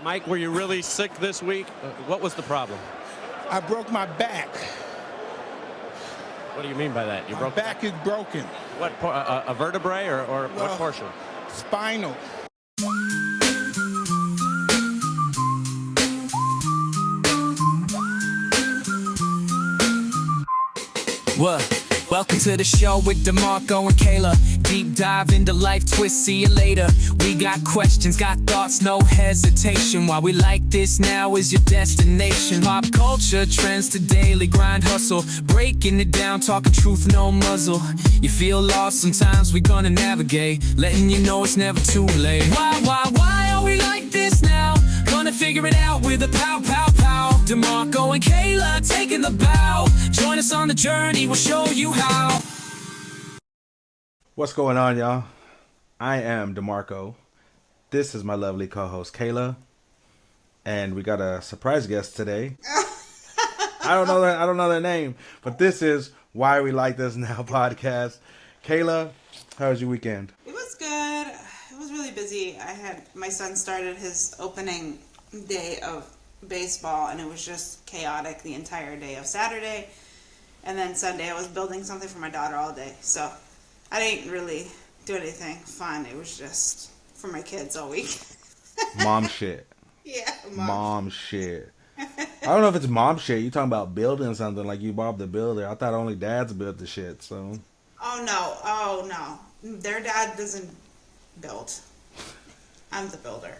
Mike, were you really sick this week? What was the problem? I broke my back. What do you mean by that? You My broke back is broken. what? A vertebrae or what portion? Spinal. What? Welcome to the show with DeMarco and Kayla. Deep dive into life twist, see you later. We got questions, got thoughts, no hesitation. Why we like this now is your destination. Pop culture, trends to daily grind hustle. Breaking it down, talking truth, no muzzle. You feel lost, sometimes we gonna navigate. Letting you know it's never too late. Why are we like this now? Gonna figure it out with a pow, pow, pow. DeMarco and Kayla taking the bow. Join us on the journey, we'll show you how. What's going on, y'all? I am DeMarco. This is my lovely co-host Kayla, and we got a surprise guest today. I don't know their name, but this is Why We Like This Now podcast. Kayla, how was your weekend? It was good. It was really busy. My son started his opening day of baseball, and it was just chaotic the entire day of Saturday. And then Sunday I was building something for my daughter all day. So I didn't really do anything fun. It was just for my kids all week. Mom shit. Yeah, mom shit. I don't know if it's mom shit. You talking about building something like you Bob the Builder. I thought only dads built the shit, so. Oh no. Their dad doesn't build. I'm the builder.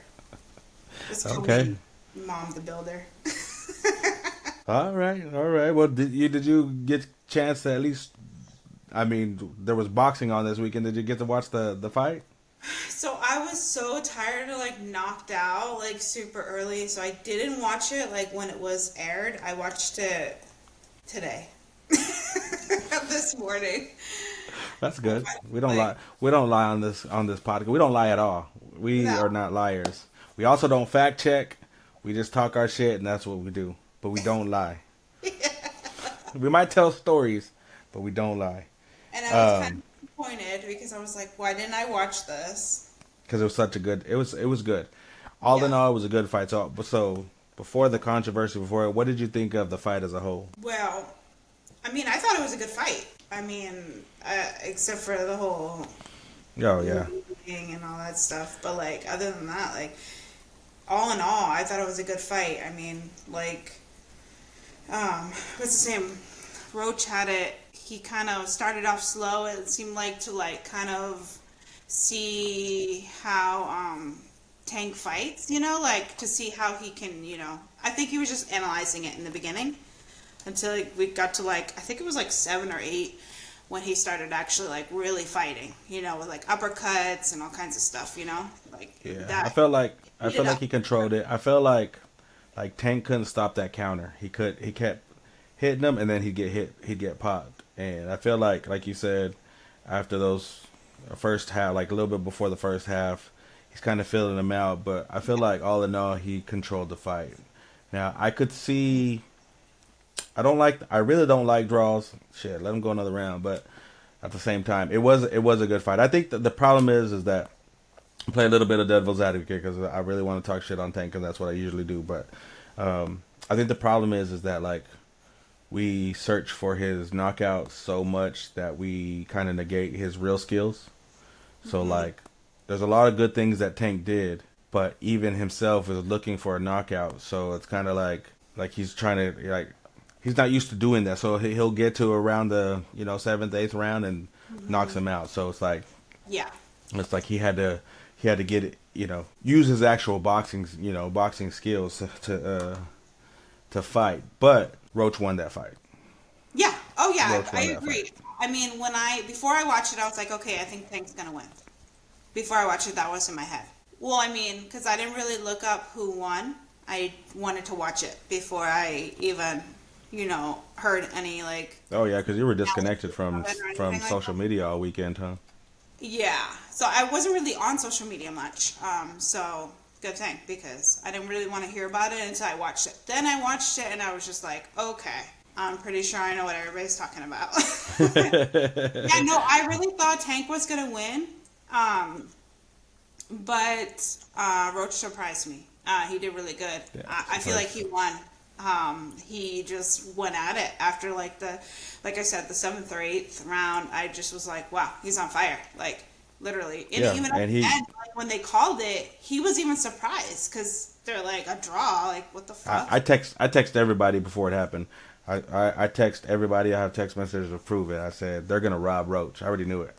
Just call me Mom the Builder. All right. Well, did you get a chance to at least? I mean, there was boxing on this weekend. Did you get to watch the fight? So I was so tired and knocked out super early, so I didn't watch it when it was aired. I watched it today, this morning. That's good. We don't lie. We don't lie on this podcast. We don't lie at all. We are not liars. We also don't fact check. We just talk our shit, and that's what we do. But we don't lie. Yeah. We might tell stories, but we don't lie. And I was kind of disappointed because I was like, why didn't I watch this? Because it was such a good. It was good. All in all, it was a good fight. So before the controversy, what did you think of the fight as a whole? Well, I thought it was a good fight. Except for the whole. Oh yeah. And all that stuff, but other than that, all in all, I thought it was a good fight. What's his name? Roach had it. He kind of started off slow. It seemed to kind of see how Tank fights, to see how he can, I think he was just analyzing it in the beginning until we got to I think it was 7 or 8 when he started actually really fighting, with uppercuts and all kinds of stuff, Yeah, that. I felt like he controlled it. I felt like Tank couldn't stop that counter. He kept hitting him, and then he'd get popped. And I feel like you said, after those first half, a little bit before the first half, he's kind of filling him out. But I feel like all in all, he controlled the fight. Now I could see. I really don't like draws. Shit, let him go another round. But at the same time, it was a good fight. I think that the problem is that I play a little bit of devil's advocate because I really want to talk shit on Tank because that's what I usually do. But I think the problem is that we search for his knockouts so much that we kind of negate his real skills. So there's a lot of good things that Tank did, but even himself is looking for a knockout. So it's kind of like he's trying to he's not used to doing that. So he'll get to around the 7th, 8th round and knocks him out. So it's it's he had to get it, use his actual boxing skills to fight. But Roach won that fight. Yeah. Oh yeah, I agree. Before I watched it, I was like, okay, I think Tank's gonna win. Before I watched it, that was in my head. Well, because I didn't really look up who won. I wanted to watch it before I even, heard any Oh yeah, because you were disconnected from social media all weekend, huh? Yeah. So I wasn't really on social media much. So good thing because I didn't really want to hear about it until I watched it. Then I watched it and I was just like, okay, I'm pretty sure I know what everybody's talking about. Yeah, no, I really thought Tank was gonna win. But Roach surprised me. He did really good. Yeah, I feel like he won. He just went at it after like I said, the 7th or 8th round. I just was like, wow, he's on fire. Like literally. And Yeah, even at and the he end, like, when they called it, he was even surprised because they're like a draw. Like what the fuck? I text everybody before it happened. I text everybody. I have text messages to prove it. I said they're gonna rob Roach. I already knew it.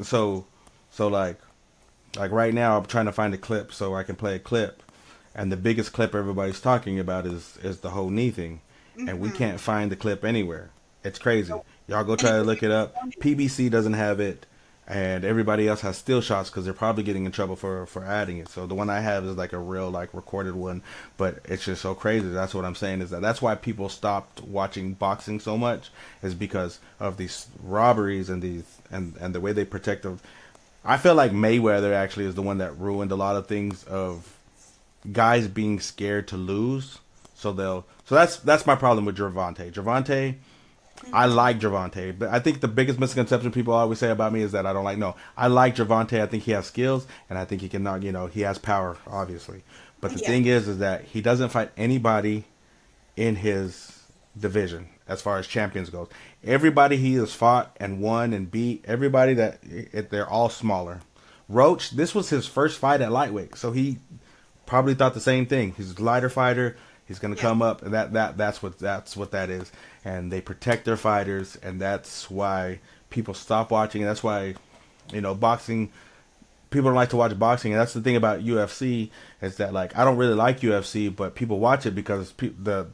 So like right now I'm trying to find a clip so I can play a clip, and the biggest clip everybody's talking about is the whole knee thing, and we can't find the clip anywhere. It's crazy. Y'all go try to look it up. PBC doesn't have it, and everybody else has still shots because they're probably getting in trouble for adding it. So the one I have is like a real like recorded one, but it's just so crazy. That's what I'm saying is that's why people stopped watching boxing so much, is because of these robberies and the way they protect them. I feel like Mayweather actually is the one that ruined a lot of things of guys being scared to lose. So that's my problem with Gervonta. I like Gervonta, but I think the biggest misconception people always say about me is that I don't like. No, I like Gervonta. I think he has skills, and I think he can knock. He has power, obviously. But the thing is that he doesn't fight anybody in his division as far as champions goes. Everybody he has fought and won and beat, everybody they're all smaller. Roach, this was his first fight at lightweight, so he probably thought the same thing. He's a lighter fighter. He's going to come up, and that's what that is. And they protect their fighters, and that's why people stop watching. And that's why, boxing. People don't like to watch boxing, and that's the thing about UFC is that like I don't really like UFC, but people watch it because the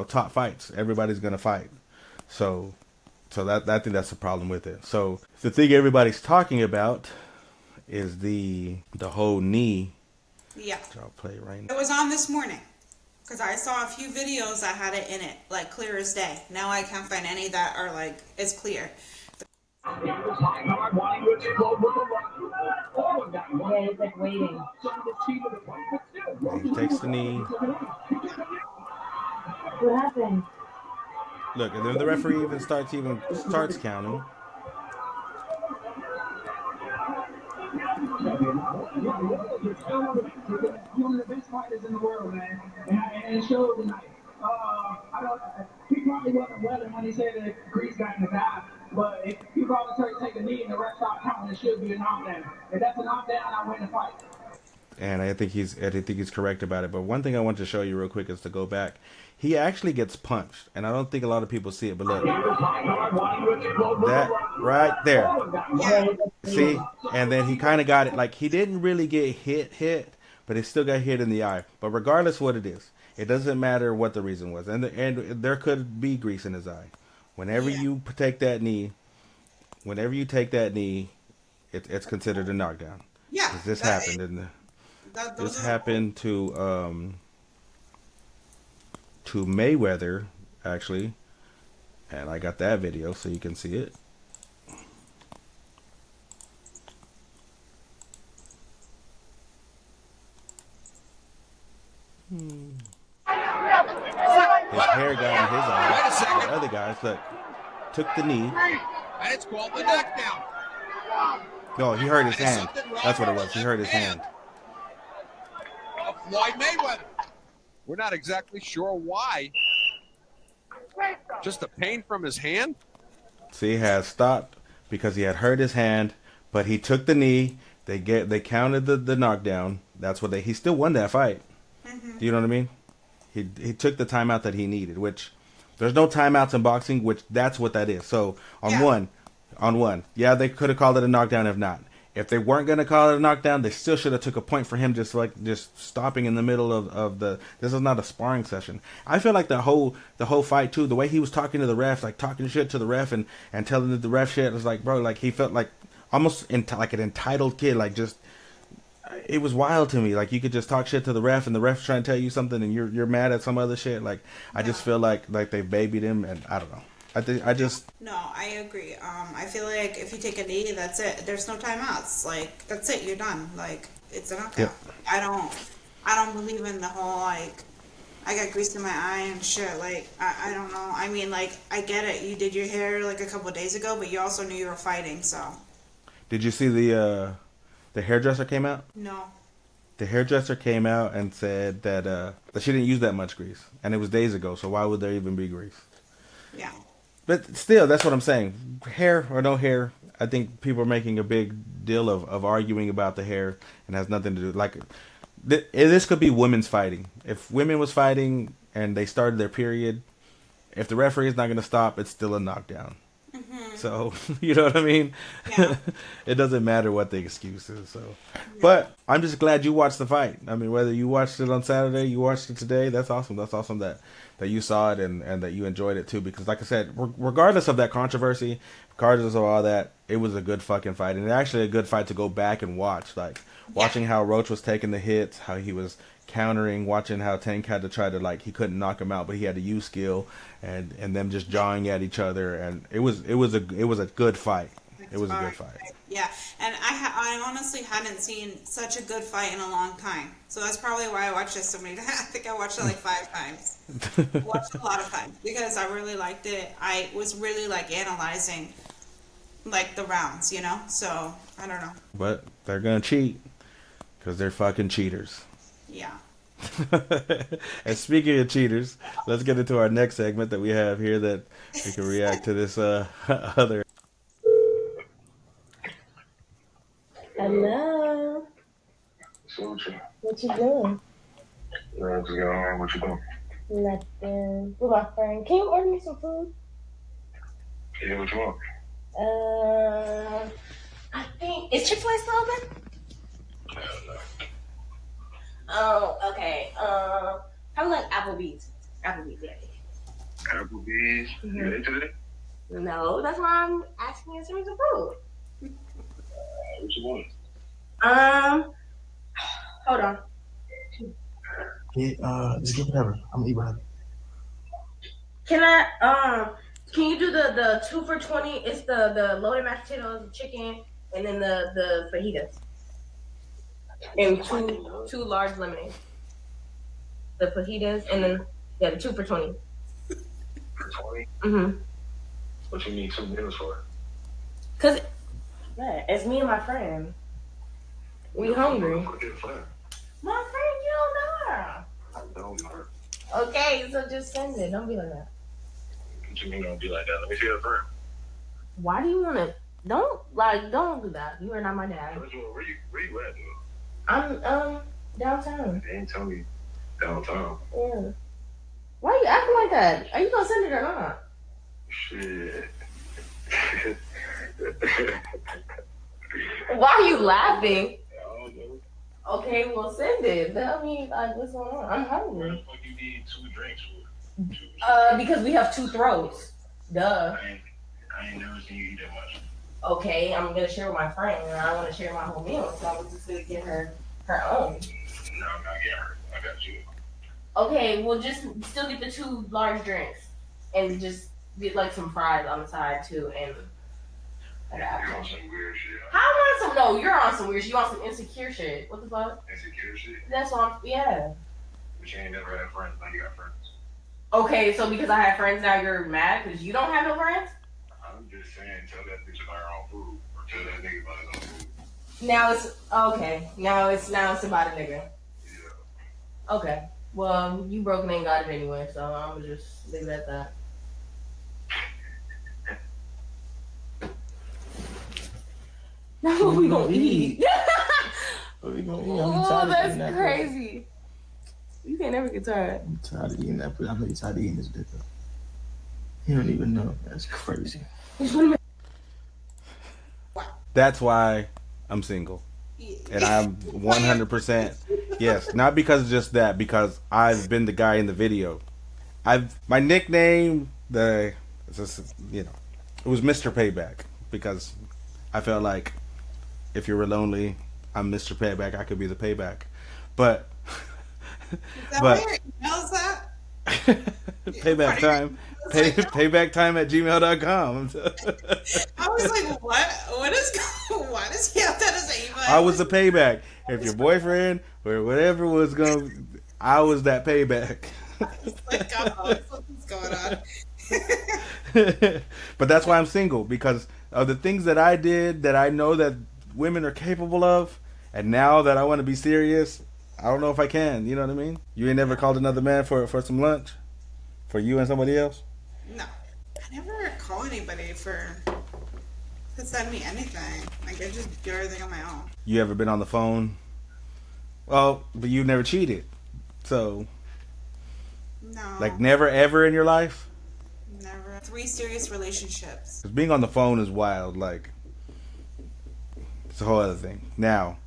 top fights. Everybody's going to fight, so that I think that's the problem with it. So the thing everybody's talking about is the whole knee. Yeah. Which I'll play right now. It was on this morning. Because I saw a few videos that had it in it, like clear as day. Now I can't find any that are like as clear. Yeah, he's like waiting. He takes the knee. What happened? Look, and then the referee even starts counting. One of the best fighters in the world, man, and it showed tonight. He probably wasn't welling when he said that Grease got in his eye, but if he probably take a knee and the ref stop counting, it should be a knockdown. If that's a knockdown, I win the fight. And I think he's correct about it. But one thing I want to show you real quick is to go back. He actually gets punched, and I don't think a lot of people see it. But look, that right there. See, and then he kind of got it. Like he didn't really get hit, but he still got hit in the eye. But regardless what it is, it doesn't matter what the reason was, and there could be grease in his eye. Whenever you take that knee, it's considered a knockdown. Yeah. This happened, didn't it? This happened to Mayweather, actually, and I got that video so you can see it. His hair got in his eye. Wait a second. The other guys, look, took the knee. And it's called the knockdown. No, he hurt his There's hand. something wrong That's what it with was. He hurt his hand. Of Floyd Mayweather. We're not exactly sure why. Just the pain from his hand? See, he had stopped because he had hurt his hand, but he took the knee. They counted the knockdown. That's what he still won that fight. Do you know what I mean? He took the timeout that he needed, which there's no timeouts in boxing, which that's what that is. So on one, they could have called it a knockdown. If not, if they weren't going to call it a knockdown, they still should have took a point for him just stopping in the middle of the. This is not a sparring session. I feel like the whole fight too, the way he was talking to the ref, like talking shit to the ref and telling the ref shit, was like, bro, like he felt like almost like an entitled kid, like just. It was wild to me. Like you could just talk shit to the ref, and the ref's trying to tell you something, and you're mad at some other shit. Like I just feel like they babied him, and I don't know. No, I agree. I feel like if you take a knee, that's it. There's no timeouts. Like that's it. You're done. Like it's a knockout. Yep. I don't believe in the whole like I got grease in my eye and shit. Like I don't know. I mean, like I get it. You did your hair like a couple of days ago, but you also knew you were fighting. So. Did you see the hairdresser came out? No. the hairdresser came out and said that she didn't use that much grease, and it was days ago. So why would there even be grease? Yeah. But still, that's what I'm saying. Hair or no hair, I think people are making a big deal of arguing about the hair, and has nothing to do. Like, this could be women's fighting. If women was fighting and they started their period, if the referee is not going to stop, it's still a knockdown. Mm-hmm. So, you know what I mean? Yeah. It doesn't matter what the excuse is. So, but I'm just glad you watched the fight. I mean, whether you watched it on Saturday, you watched it today, that's awesome. That's awesome that you saw it and that you enjoyed it too. Because like I said, regardless of that controversy, regardless of all that, it was a good fucking fight. And actually a good fight to go back and watch. Like, watching how Roach was taking the hits, how he was countering, watching how Tank had to try to, like, he couldn't knock him out, but he had to use skill, and them just jawing at each other, and it was a good fight. It was a good fight. Yeah, and I honestly hadn't seen such a good fight in a long time, so that's probably why I watched it so many times. I think I watched it like 5 times. Watched it a lot of times because I really liked it. I was really like analyzing like the rounds, you know. So I don't know. But they're gonna cheat because they're fucking cheaters. Yeah. And speaking of cheaters, let's get into our next segment that we have here that we can react to this other. Hello. What you doing? Just got home. What you doing? Nothing. With my friend. Can you order me some food? Yeah, what you want? I think is Chick-fil-A still open? Hell no. Oh, okay. Probably like Applebee's. Applebee's, yeah. Applebee's? Mm-hmm. You ate today? No, that's why I'm asking you to some food. What you want? Hold on. Just get whatever. I'm gonna eat whatever. Can you do the 2 for $20? It's the loaded mashed potatoes, the chicken, and then the fajitas. And two large lemonades. The fajitas, and then the 2 for $20. For 20? Mm-hmm. What you need 2 meals for? Cause it's me and my friend. We hungry. Get a friend. My friend, you don't know her. I don't know her. Okay, so just send it. Don't be like that. What you mean don't be like that? Let me see your friend. Why do you wanna? Don't do that. You are not my dad. First of all, where you at, dude? I'm downtown. They ain't tell me downtown. Yeah. Why are you acting like that? Are you gonna send it or not? Shit. Why are you laughing? I don't know. Okay, well send it. Tell me like what's going on. I'm Where hungry. the fuck you need 2 drinks for? Because we have 2 throats. Duh. I ain't never seen you eat that much. Okay, I'm gonna share with my friend, and I want to share my whole meal, so I'm just gonna get her own. No, I'm not getting her. I got you. Okay, well just still get the 2 large drinks, and just get like some fries on the side too, and like You apple. on some weird shit. How am I on some? No, you're on some weird shit. You on some insecure shit. What the fuck? Insecure shit? That's what But you ain't never had friends. Now you got friends. Okay, so because I have friends now, you're mad because you don't have no friends? I'm just saying, tell that bitch about her own food. Or tell that nigga about his own food. Now it's okay. Now it's about a nigga. Yeah. Okay. Well, you broke and ain't got it anyway, so I'm gonna just leave it at that. Now what we gonna eat? What we gonna eat? Oh, that's crazy. You can't never get tired. I'm tired of eating that food. I'm really tired of eating this dick up. You don't even know. That's crazy. That's why I'm single. And I'm 100%, yes, not because of just that, because I've been the guy in the video. My nickname, it was Mr. Payback, because I felt like if you were lonely, I'm Mr. Payback, I could be the payback. But, Is that why your email's that? payback time. Payback time at gmail.com. I was like, what? Why does he have that as an email? I was the payback. If your boyfriend or whatever was I was that payback. Like, oh, something's going on. But that's why I'm single, because of the things that I did that I know that women are capable of, and now that I want to be serious, I don't know if I can. You know what I mean? You ain't never called another man for some lunch, for you and somebody else. No, I never call anybody to send me anything. Like I just do everything on my own. You ever been on the phone? Well, but you never cheated, so No. like never ever in your life. Never. 3 serious relationships. 'Cause being on the phone is wild. Like it's a whole other thing. Now,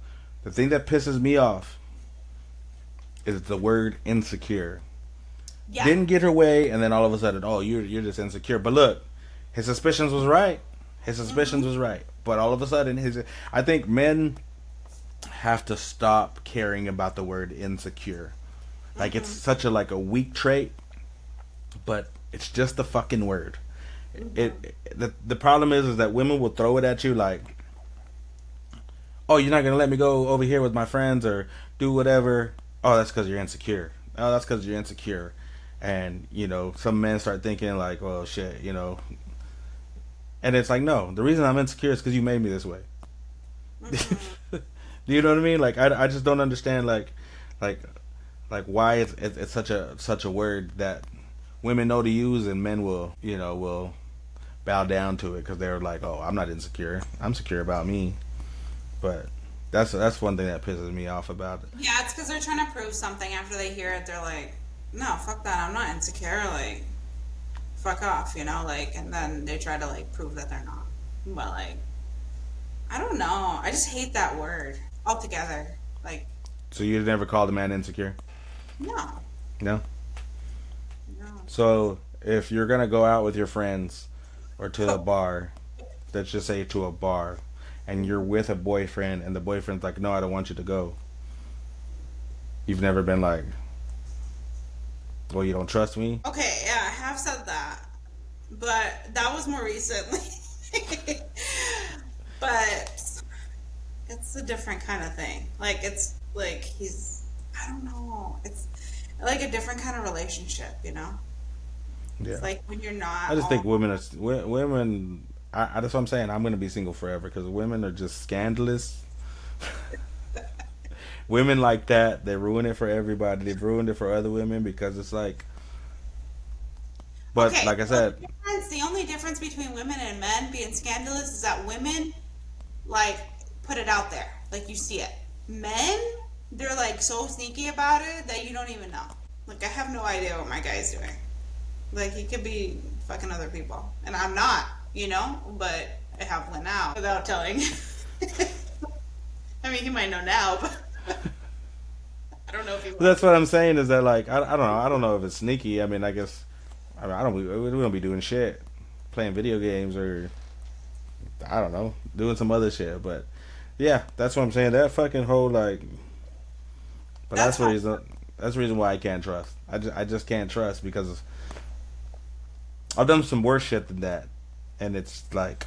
the thing that pisses me off is the word insecure. Yeah. Didn't get her way, and then all of a sudden, oh, you're just insecure. But look, his suspicions was right. His suspicions was right. But all of a sudden, I think men have to stop caring about the word insecure. Like it's such a weak trait, but it's just a fucking word. The problem is that women will throw it at you like, oh, you're not gonna let me go over here with my friends or do whatever. Oh, that's because you're insecure. Oh, that's because you're insecure. And, you know, some men start thinking like, well, shit, you know. And it's like, no, the reason I'm insecure is because you made me this way. Do you know what I mean? Like, I just don't understand, like why it's such a word that women know to use and men will bow down to it because they're like, oh, I'm not insecure. I'm secure about me. But that's one thing that pisses me off about it. Yeah, it's because they're trying to prove something. After they hear it, they're like, no, fuck that. I'm not insecure. Like, fuck off, you know? Like, and then they try to, like, prove that they're not. But, like, I don't know. I just hate that word altogether. Like. So you never called a man insecure? No. No? No. So if you're going to go out with your friends or to a bar, let's just say to a bar, and you're with a boyfriend and the boyfriend's like, no, I don't want you to go. You've never been like, well, you don't trust me? Okay, yeah, I have said that. But that was more recently. But it's a different kind of thing. Like, it's like I don't know. It's like a different kind of relationship, you know? Yeah. It's like when you're not. I just think women. That's what I'm saying. I'm going to be single forever because women are just scandalous. Women like that, they ruin it for everybody. They've ruined it for other women because it's like. But okay, like I said, the only difference between women and men being scandalous is that women like put it out there, like you see it. Men, they're like so sneaky about it that you don't even know. Like I have no idea what my guy's doing. Like he could be fucking other people, and I'm not, you know. But I have one now without telling. I mean, he might know now, but. I don't know if he. That's what I'm saying is that like I don't know. I don't know if it's sneaky. I mean, I guess we don't be doing shit, playing video games or I don't know, doing some other shit. But yeah, that's what I'm saying. That fucking whole like. But that's the reason. That's the reason why I can't trust. I just can't trust because I've done some worse shit than that, and it's like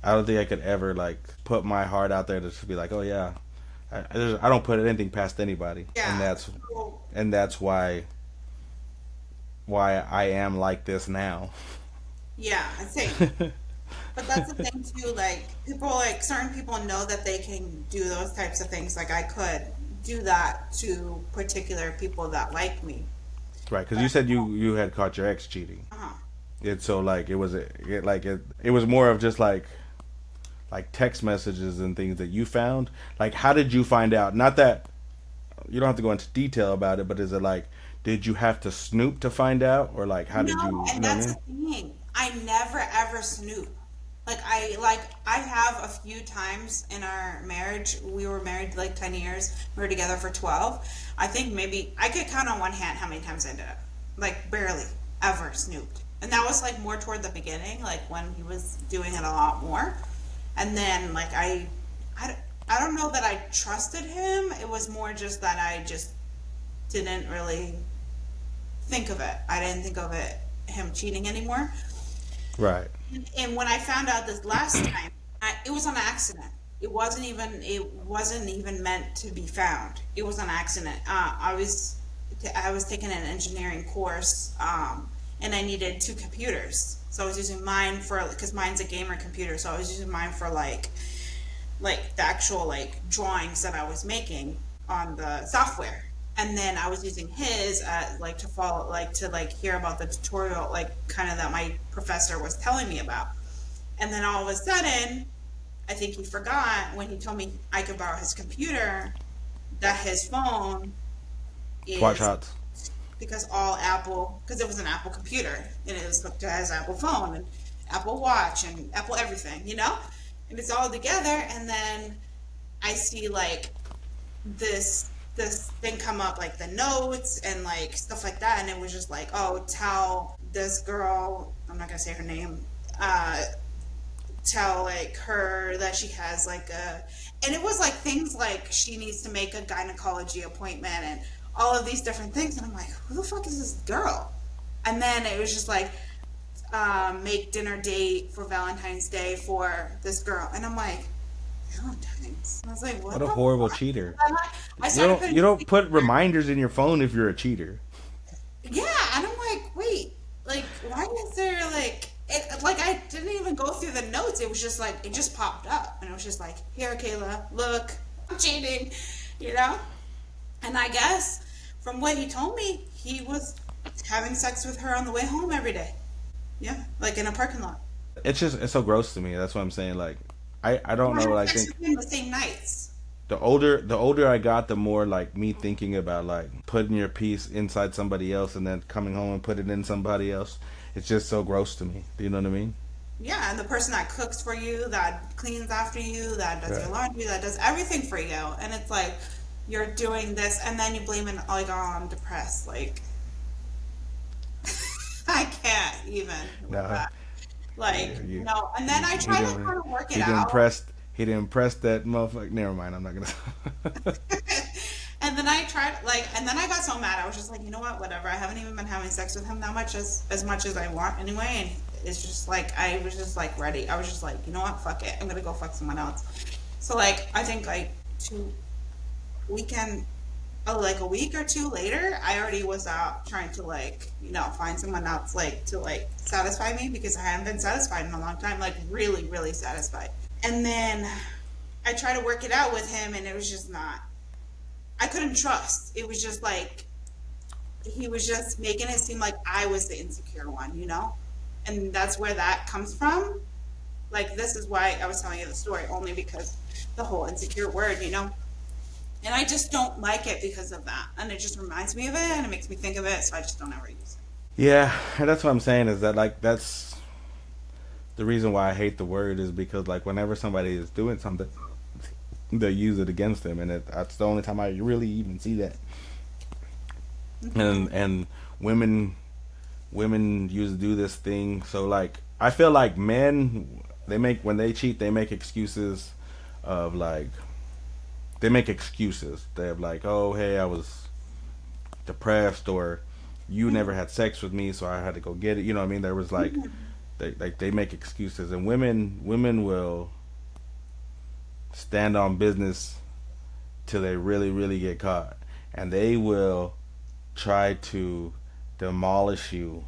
I don't think I could ever like put my heart out there to just be like, oh yeah. I don't put anything past anybody, yeah. and that's why I am like this now. Yeah, I see. But that's the thing too. Like people, like certain people know that they can do those types of things. Like I could do that to particular people that like me. Right, because you said you had caught your ex cheating. And so like it was more of just like text messages and things that you found. Like how did you find out? Not that you don't have to go into detail about it, but is it like did you have to snoop to find out, or like how did you? And that's the thing. I never ever snoop. Like I have a few times in our marriage. We were married like 10 years. We were together for 12. I think maybe I could count on one hand how many times I did it. Like barely ever snooped. And that was like more toward the beginning, like when he was doing it a lot more. And then like I don't know that I trusted him. It was more just that I just didn't really think of it. I didn't think of it him cheating anymore. Right. And when I found out this last time, it was on accident. It wasn't even meant to be found. It was an accident. I was taking an engineering course, and I needed 2 computers. So I was using mine because mine's a gamer computer. So I was using mine for like the actual like drawings that I was making. on the software. And then I was using his like to follow, like to like hear about the tutorial, like kind of that my professor was telling me about. And then all of a sudden, I think he forgot when he told me I could borrow his computer, that his phone is Watch shots. because all Apple, because it was an Apple computer and it was hooked to his Apple phone and Apple Watch and Apple everything, you know? And it's all together. And then I see like this thing come up, like the notes and like stuff like that. And it was just like, oh, tell this girl, I'm not going to say her name, tell like her that she has like and it was like things like she needs to make a gynecology appointment and all of these different things. And I'm like, who the fuck is this girl? And then it was just like, make dinner date for Valentine's Day for this girl. And I'm like, Valentine's? I was like, what a horrible cheater. You don't put reminders in your phone if you're a cheater. Yeah, and I'm like, wait, like, why is there like, it, like I didn't even go through the notes. It was just like, it just popped up. And it was just like, here, Kayla, look, I'm cheating, you know? And I guess from what he told me, he was having sex with her on the way home every day. Yeah, like in a parking lot. It's so gross to me. That's what I'm saying. Like, I don't know. I think the same nights. The older I got, the more like me thinking about like putting your piece inside somebody else and then coming home and put it in somebody else. It's just so gross to me. Do you know what I mean? Yeah, and the person that cooks for you, that cleans after you, that does your laundry, that does everything for you, and it's like you're doing this, and then you blame it like, oh, I'm depressed. Like, I can't even. No. Like, no. And then I try to kind of work it out. He didn't impress that motherfucker. Never mind. I'm not gonna. And then I tried, like, and then I got so mad. I was just like, you know what? Whatever. I haven't even been having sex with him that much as much as I want anyway. And it's just like, I was just like ready. I was just like, you know what? Fuck it. I'm gonna go fuck someone else. So like, I think like like a week or two later, I already was out trying to like, you know, find someone else like to like satisfy me because I hadn't been satisfied in a long time, like really, really satisfied. And then I tried to work it out with him and it was just not, I couldn't trust. It was just like, he was just making it seem like I was the insecure one, you know? And that's where that comes from. Like, this is why I was telling you the story, only because the whole insecure word, you know? And I just don't like it because of that. And it just reminds me of it and it makes me think of it, so I just don't ever use it. Yeah, and that's what I'm saying is that, like, that's the reason why I hate the word is because, like, whenever somebody is doing something, they use it against them, and that's the only time I really even see that. Mm-hmm. And women used to do this thing. So, like, I feel like men, when they cheat, they make excuses of, like, They're like, oh, hey, I was depressed, or you never had sex with me, so I had to go get it. You know what I mean? There was like, they make excuses, and women will stand on business till they really, really get caught, and they will try to demolish you.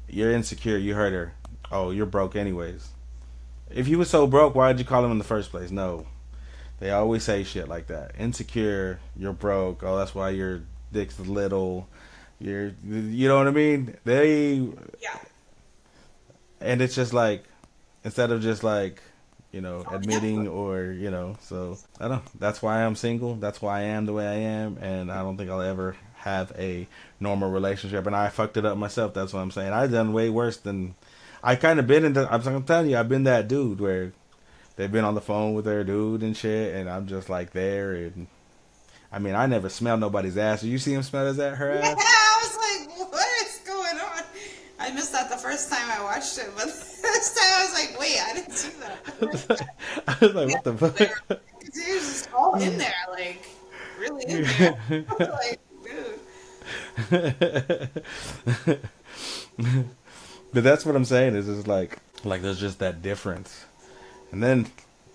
You're insecure. You hurt her. Oh, you're broke anyways. If you were so broke, why did you call him in the first place? No. They always say shit like that. Insecure, you're broke. Oh, that's why your dick's little. You know what I mean? And it's just like, instead of just like, you know, admitting or, you know, so I don't know. That's why I'm single. That's why I am the way I am. And I don't think I'll ever have a normal relationship. And I fucked it up myself. That's what I'm saying. I've done way worse than I kind of been in. I'm telling you, I've been that dude where they've been on the phone with their dude and shit, and I'm just like there. And I mean, I never smelled nobody's ass. Did you see him smell her ass? Yeah, I was like, what is going on? I missed that the first time I watched it, but this time I was like, wait, I didn't see that. I was like, what the fuck? He was just all in there, like, really in there. Like, dude. But that's what I'm saying, is just like there's just that difference. And then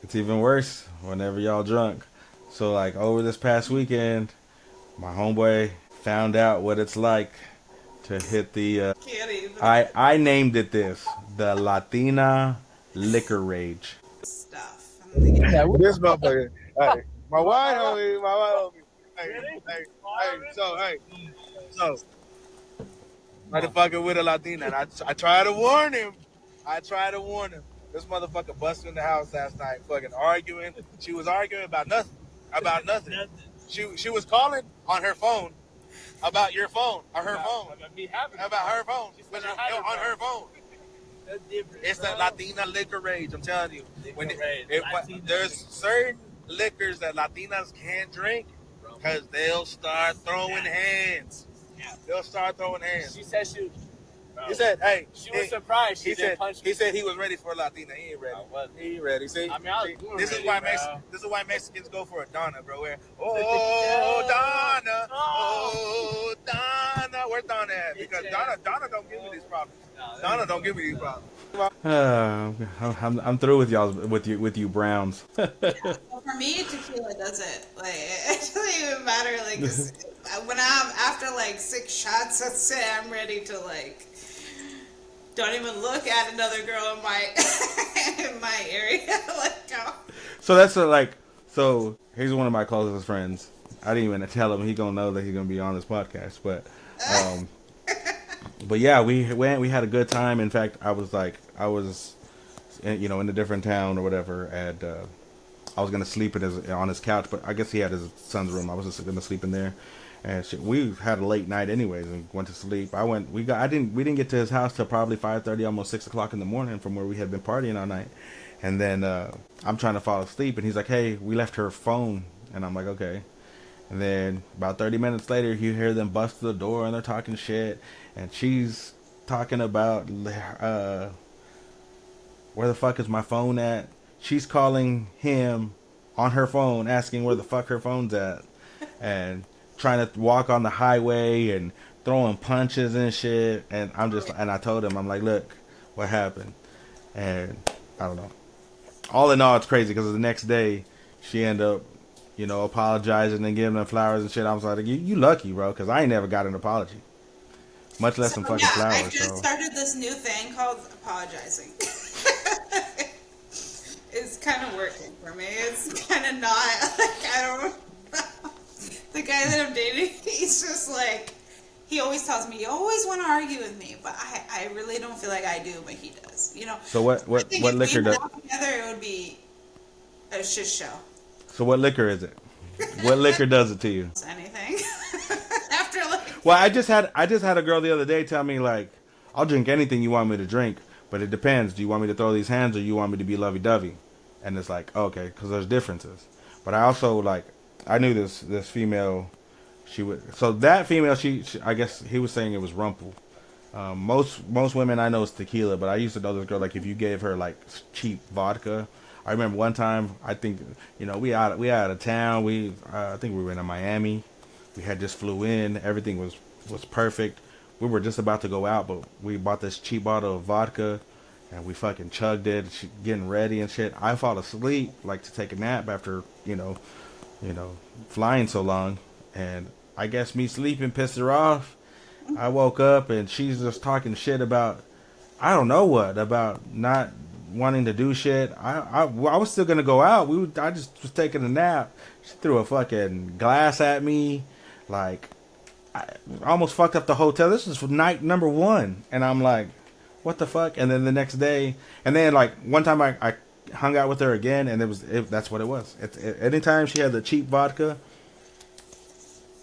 it's even worse whenever y'all drunk. So like over this past weekend, my homeboy found out what it's like to hit the I named it the Latina Liqourage stuff. Yeah, this motherfucker. My white homie, my white homie. So, motherfucker with a Latina. And I try to warn him. This motherfucker busted in the house last night, fucking arguing. She was arguing about nothing. She was calling on her phone about your phone, on her phone. About her phone. On her phone. It's the Latina Liqourage, I'm telling you. There's certain liquors that Latinas can't drink because they'll start throwing hands. She said he said, "Hey." She was surprised. He said he was ready for a Latina. He ain't ready. He ain't ready. See, this is why Mexicans go for a Donna, bro. Donna, Donna. Where's Donna at? Because Donna don't give me these problems. Donna don't give me these problems. I'm through with y'all with you Browns. Well, for me, tequila does it. Like, it doesn't even matter. Like, 'cause when I'm after like 6 shots, let's say I'm ready to like, don't even look at another girl in my in my area. Like, go. So that's so he's one of my closest friends. I didn't even tell him he gonna know that he's gonna be on this podcast, but yeah, we had a good time. In fact, I was in a different town or whatever, and I was gonna sleep on his couch, but I guess he had his son's room. I was just gonna sleep in there, and shit, we had a late night anyways, and went to sleep. We didn't get to his house till probably 5:30, almost 6 o'clock in the morning from where we had been partying all night, and then I'm trying to fall asleep, and he's like, "Hey, we left her phone," and I'm like, "Okay." And then about 30 minutes later, you hear them bust through the door and they're talking shit. And she's talking about where the fuck is my phone at? She's calling him on her phone, asking where the fuck her phone's at. And trying to walk on the highway and throwing punches and shit. And I told him, I'm like, look, what happened? And I don't know. All in all, it's crazy because the next day she ended up, apologizing and giving them flowers and shit. I was like, you lucky, bro, because I ain't never got an apology. Much less some fucking flowers. I just started this new thing called apologizing. It's kind of working for me. It's kind of not, I don't know. The guy that I'm dating, he's just like, he always tells me, you always want to argue with me, but I really don't feel like I do, but he does, So what liquor does? Together, it would be a shit show. So what liquor is it? What liquor does it to you? Anything. After like. Well, I just had a girl the other day tell me like, I'll drink anything you want me to drink, but it depends. Do you want me to throw these hands or you want me to be lovey-dovey? And it's like, okay, because there's differences. But I also I knew this female. So that female, she I guess he was saying it was rumple. Most women I know is tequila, but I used to know this girl like if you gave her like cheap vodka. I remember one time, I think, we out of town. I think we were in Miami. We had just flew in. Everything was perfect. We were just about to go out, but we bought this cheap bottle of vodka, and we fucking chugged it, getting ready and shit. I fall asleep, like to take a nap after, flying so long. And I guess me sleeping pissed her off. I woke up, and she's just talking shit about, I don't know what, about not wanting to do shit. I was still gonna go out. I just was taking a nap. She threw a fucking glass at me, like I almost fucked up the hotel. This is night number 1, and I'm like, what the fuck? And then the next day, and then like one time I hung out with her again, and that's what it was. Anytime she had the cheap vodka,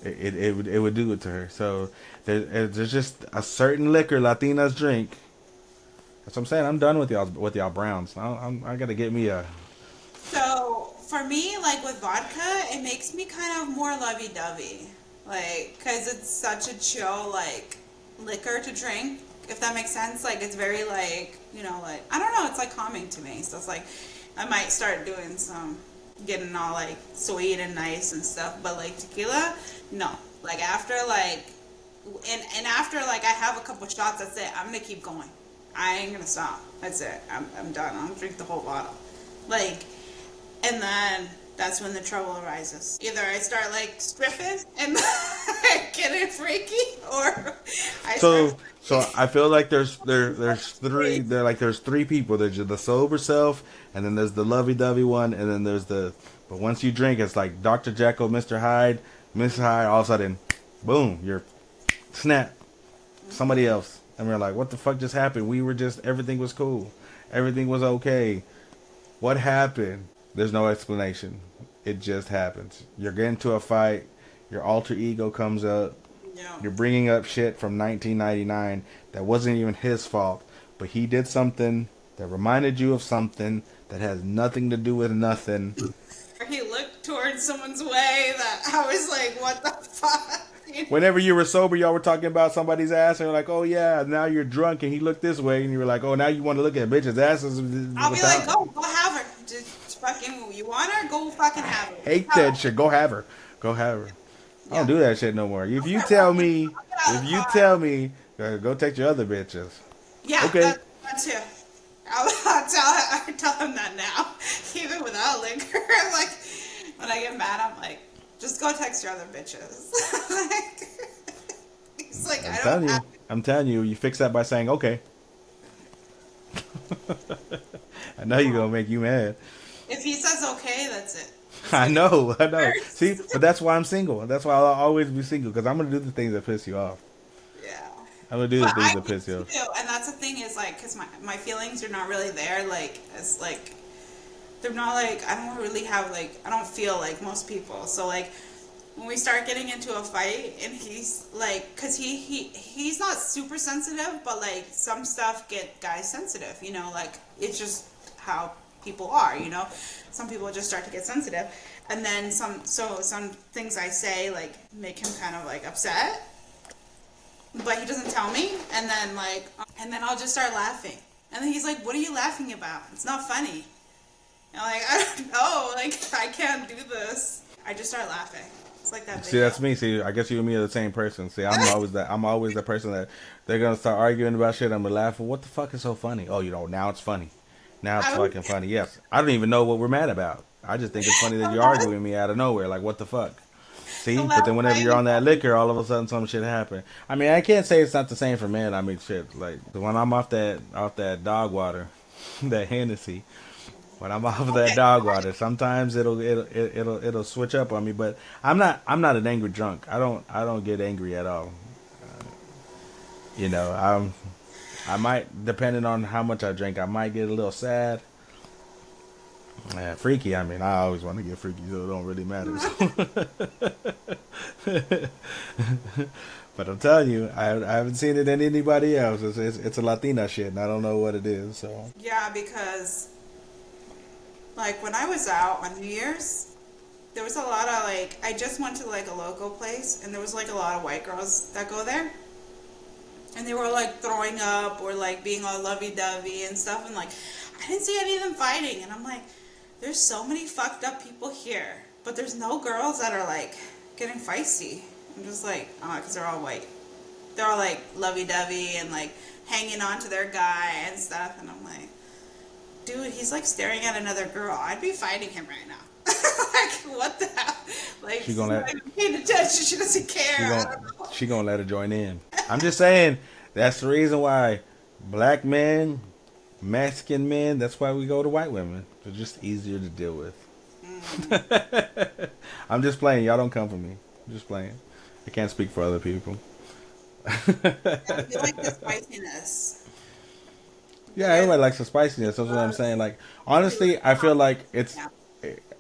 it would do it to her. So there's just a certain liquor Latinas drink. That's what I'm saying. I'm done with y'all Browns. I gotta get me a. So for me, like with vodka, it makes me kind of more lovey-dovey, like because it's such a chill like liquor to drink. If that makes sense, like it's very like like I don't know, it's like calming to me. So it's like I might start doing getting all like sweet and nice and stuff, but like tequila, no. Like after like and after like I have a couple shots, that's it. I'm gonna keep going. I ain't gonna stop. That's it. I'm done. I'll drink the whole bottle. Like, and then that's when the trouble arises. Either I start like stripping and getting freaky, or So I feel like there's three people. There's the sober self, and then there's the lovey-dovey one, and then there's the But once you drink, it's like Dr. Jekyll, Mr. Hyde, Mr. Hyde. All of a sudden, boom, you're snap. Somebody else. And we're like, what the fuck just happened? We were just, everything was cool. Everything was okay. What happened? There's no explanation. It just happens. You're getting into a fight. Your alter ego comes up. Yeah. You're bringing up shit from 1999 that wasn't even his fault. But he did something that reminded you of something that has nothing to do with nothing. Or he looked towards someone's way that I was like, what the fuck? Whenever you were sober, y'all were talking about somebody's ass, and you're like, oh yeah, now you're drunk, and he looked this way, and you were like, oh, now you want to look at bitches' asses. I'll be like, go have her. Just fucking, you want her? Go fucking have her. Hate that shit. Go have her. Go have her. I don't do that shit no more. If you tell me, go take your other bitches. Yeah, okay. That too. I'll tell him that now, even without liquor. Like, when I get mad, I'm like, just go text your other bitches. Like, he's like, I'm telling you, you fix that by saying, okay. I know you're going to make you mad. If he says okay, that's it. I know. See, but that's why I'm single. That's why I'll always be single, because I'm going to do the things that piss you off. Yeah. I'm going to do the things that piss you off. Too. And that's the thing is, like, because my feelings are not really there, like, as, like, they're not, like, I don't really have, like, I don't feel like most people. So, like, when we start getting into a fight, and he's, like, because he's not super sensitive, but, like, some stuff get guys sensitive, you know, like, it's just how people are, you know. Some people just start to get sensitive, and then some things I say, like, make him kind of, like, upset, but he doesn't tell me, and then I'll just start laughing, and then he's like, what are you laughing about? It's not funny. And I'm like, I don't know, like, I can't do this. I just start laughing. It's like that video. See, that's me. See, I guess you and me are the same person. See, I'm always the person that they're gonna start arguing about shit. I'm gonna laugh. Well, what the fuck is so funny? Oh, you know, now it's funny. Now it's fucking funny. Yes, I don't even know what we're mad about. I just think it's funny that you're arguing with me out of nowhere. Like, what the fuck? See, but then whenever you're on that liquor, all of a sudden some shit happen. I mean, I can't say it's not the same for men. I mean, shit, like when I'm off that dog water, that Hennessy. When I'm off of that dog water, sometimes it'll switch up on me. But I'm not an angry drunk. I don't get angry at all. You know, I might, depending on how much I drink, I might get a little sad. Freaky. I mean, I always want to get freaky, so it don't really matter. But I'm telling you, I haven't seen it in anybody else. It's a Latina shit, and I don't know what it is. So yeah, because. Like, when I was out on New Year's, there was a lot of, like, I just went to, like, a local place, and there was, like, a lot of white girls that go there. And they were, like, throwing up or, like, being all lovey-dovey and stuff. And, like, I didn't see any of them fighting. And I'm like, there's so many fucked up people here. But there's no girls that are, like, getting feisty. I'm just like, oh, because they're all white. They're all, like, lovey-dovey and, like, hanging on to their guy and stuff. And I'm like, dude, he's like staring at another girl. I'd be fighting him right now. Like, what the hell? Like, she's not even paying attention. She doesn't care. She gonna let her join in. I'm just saying, that's the reason why black men, Mexican men, that's why we go to white women. They're just easier to deal with. I'm just playing. Y'all don't come for me. I'm just playing. I can't speak for other people. I feel like the spiciness. Yeah, everybody likes the spiciness. That's what I'm saying. Like, honestly, I feel like it's.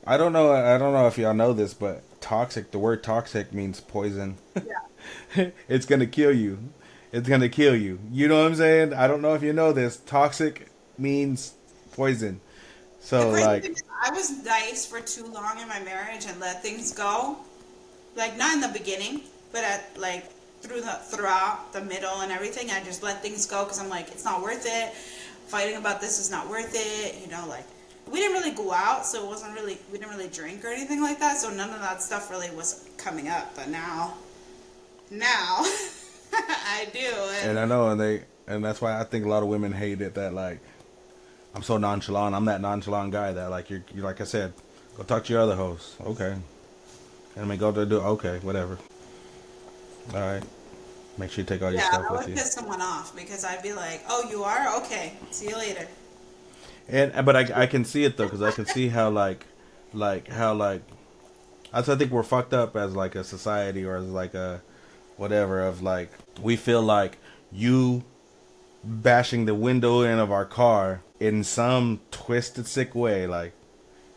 I don't know if y'all know this, but toxic. The word toxic means poison. Yeah. It's gonna kill you. It's gonna kill you. You know what I'm saying? I don't know if you know this. Toxic means poison. So like, I was nice for too long in my marriage and let things go. Like, not in the beginning, but at like throughout the middle and everything, I just let things go because I'm like, it's not worth it. Fighting about this is not worth it. You know, like, we didn't really go out, so we didn't really drink or anything like that. So none of that stuff really was coming up. But now I do. And I know, and that's why I think a lot of women hate it that, like, I'm so nonchalant. I'm that nonchalant guy that, like, you're like I said, go talk to your other host. Okay. And I mean, go to do, okay, whatever. All right. Make sure you take all your stuff with you. Yeah, I would piss someone off because I'd be like, oh, you are? Okay. See you later. But I can see it, though, because I can see how, like, like how like I think we're fucked up as like a society or as like a whatever of like we feel like you bashing the window in of our car in some twisted sick way like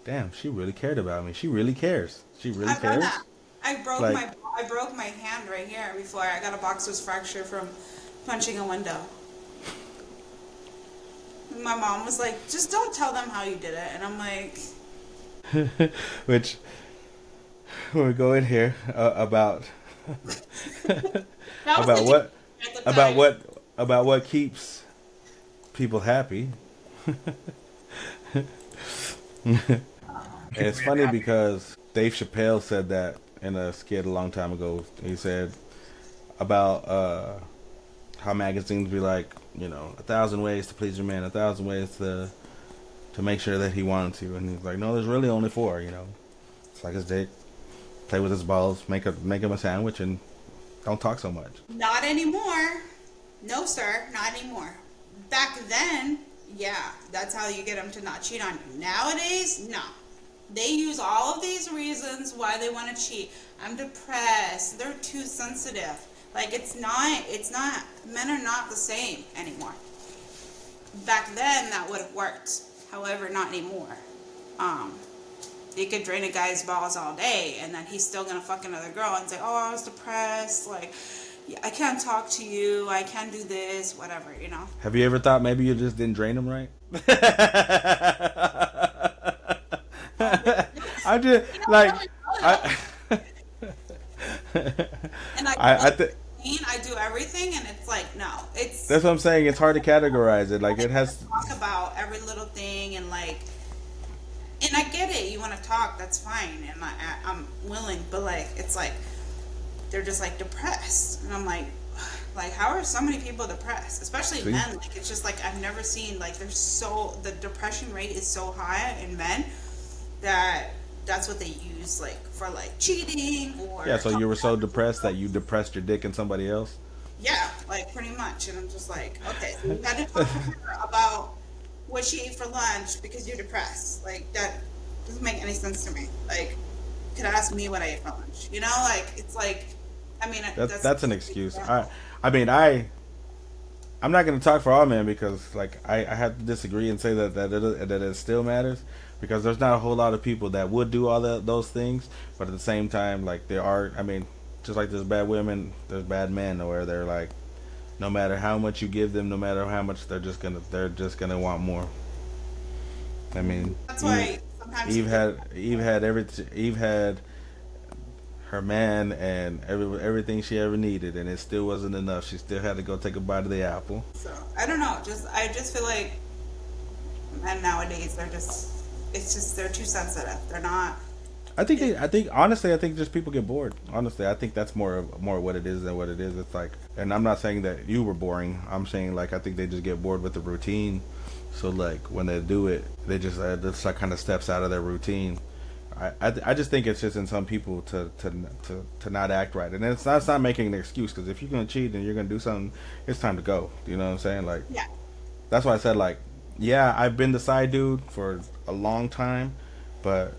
damn, she really cared about me. She really cares. She really I've done cares. that. I broke Like- my hand right here before. I got a boxer's fracture from punching a window. My mom was like, "Just don't tell them how you did it," and I'm like, Which we go in here about That was about the what at the time. about what keeps people happy. And it's funny because Dave Chappelle said that in a skit a long time ago. He said about how magazines be like, you know, 1,000 ways to please your man, 1,000 ways to make sure that he wanted to, and he's like, no, there's really only 4. You know, it's like his dick, play with his balls, make him a sandwich, and don't talk so much. Not anymore. No, sir, not anymore. Back then, yeah, that's how you get them to not cheat on you. Nowadays, no. They use all of these reasons why they want to cheat. I'm depressed. They're too sensitive. Like, it's not, men are not the same anymore. Back then, that would have worked. However, not anymore. You could drain a guy's balls all day, and then he's still gonna fuck another girl and say, oh, I was depressed, like, I can't talk to you, I can't do this, whatever, you know? Have you ever thought maybe you just didn't drain him right? I just like And I do everything, and it's like, no, it's. That's what I'm saying. It's hard to categorize it. Like, it has to talk about every little thing, and like, and I get it. You want to talk, that's fine, and I'm willing. But like, it's like they're just like depressed, and I'm like, how are so many people depressed, especially See? men? Like, it's just like I've never seen like the depression rate is so high in men that that's what they use like for like cheating or yeah. So you were so depressed that you depressed your dick in somebody else. yeah, like pretty much. And I'm just like, okay, so you had to talk to her about what she ate for lunch because you're depressed. Like, that doesn't make any sense to me. Like, you could ask me what I ate for lunch, you know? Like, it's like, I mean, That's an excuse. I'm not going to talk for all men because like I have to disagree and say that it still matters, because there's not a whole lot of people that would do all those things, but at the same time, like, there are, I mean, just like there's bad women, there's bad men where they're like, no matter how much you give them, no matter how much, they're just gonna want more. I mean, that's why sometimes Eve had her man and everything she ever needed, and it still wasn't enough. She still had to go take a bite of the apple. So I don't know. I just feel like men nowadays they're too sensitive. They're not. I think honestly, just people get bored. Honestly, I think that's more what it is than what it is. It's like, and I'm not saying that you were boring. I'm saying like I think they just get bored with the routine. So like when they do it, they just it's like kind of steps out of their routine. I just think it's just in some people to not act right, and it's not making an excuse, because if you're gonna cheat and you're gonna do something, it's time to go. You know what I'm saying? Like, yeah. That's why I said, like, yeah, I've been the side dude for a long time, but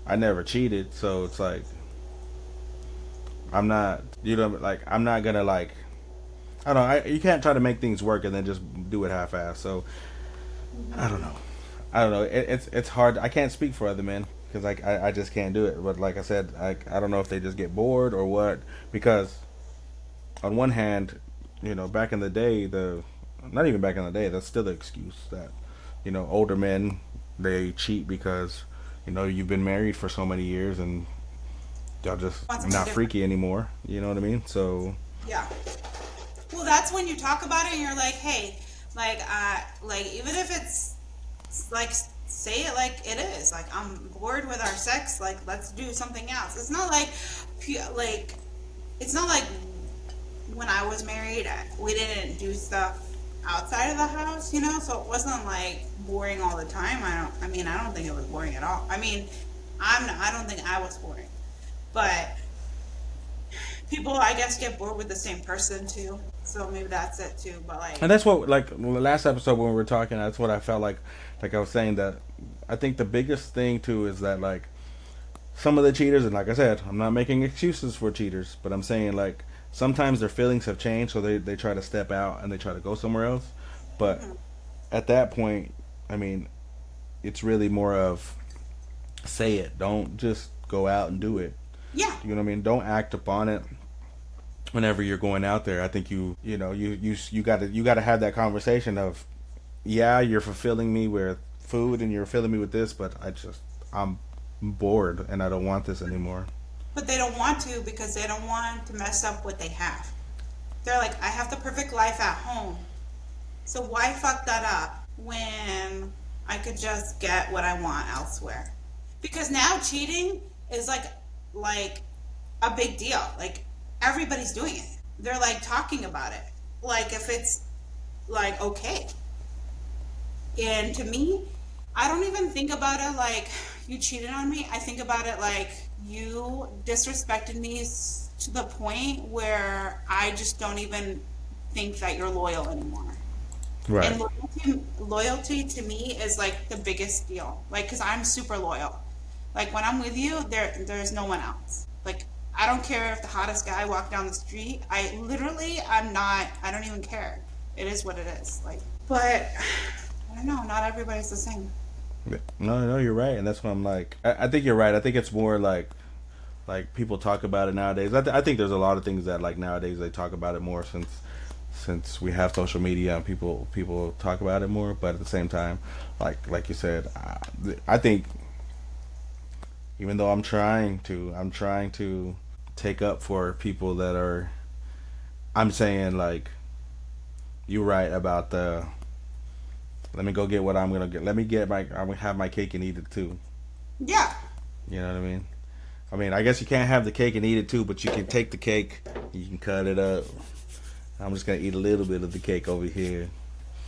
I never cheated, so it's like I'm not, I'm not gonna like, I don't know. You can't try to make things work and then just do it half-assed. So I don't know. It's hard. I can't speak for other men because I just can't do it. But like I said, I don't know if they just get bored or what. Because on one hand, back in the day, not even back in the day, that's still the excuse that older men, they cheat because you've been married for so many years and y'all just not freaky anymore. You know what I mean? So yeah. Well, that's when you talk about it and you're like, hey, like even if it's like, say it like it is. Like, I'm bored with our sex. Like, let's do something else. It's not like when I was married, we didn't do stuff outside of the house, so it wasn't like boring all the time. I don't think it was boring at all. I mean, I don't think I was boring, but people, I guess, get bored with the same person too. So maybe that's it too. But like, And that's what, like, the last episode when we were talking, that's what I felt like I was saying, that I think the biggest thing too is that, like, some of the cheaters, and like I said, I'm not making excuses for cheaters, but I'm saying, like, sometimes their feelings have changed, so they try to step out and they try to go somewhere else. But at that point, I mean, it's really more of, say it. Don't just go out and do it. yeah, You know what I mean? Don't act upon it whenever you're going out there. I think you gotta have that conversation of, yeah, you're fulfilling me with food and you're filling me with this, but I'm bored and I don't want this anymore. but they don't want to because they don't want to mess up what they have. They're like, I have the perfect life at home, so why fuck that up when I could just get what I want elsewhere? Because now cheating is like a big deal. Like everybody's doing it. They're like talking about it. Like if it's like okay. And to me, I don't even think about it like you cheated on me. I think about it like you disrespected me to the point where I just don't even think that you're loyal anymore. Right. And loyalty to me is like the biggest deal. Like, cause I'm super loyal. Like when I'm with you, there's no one else. Like I don't care if the hottest guy walked down the street. I don't even care. It is what it is. Like, but I don't know. Not everybody's the same. No, you're right, and that's why I'm like, I think you're right. I think it's more like people talk about it nowadays. I think there's a lot of things that, like, nowadays they talk about it more since we have social media and people talk about it more. But at the same time, like you said, I think even though I'm trying to take up for people that are, I'm saying, like, you're right about the, let me go get what I'm gonna get. I'm gonna have my cake and eat it too. Yeah. You know what I mean? I mean, I guess you can't have the cake and eat it too, but you can take the cake, you can cut it up. I'm just gonna eat a little bit of the cake over here.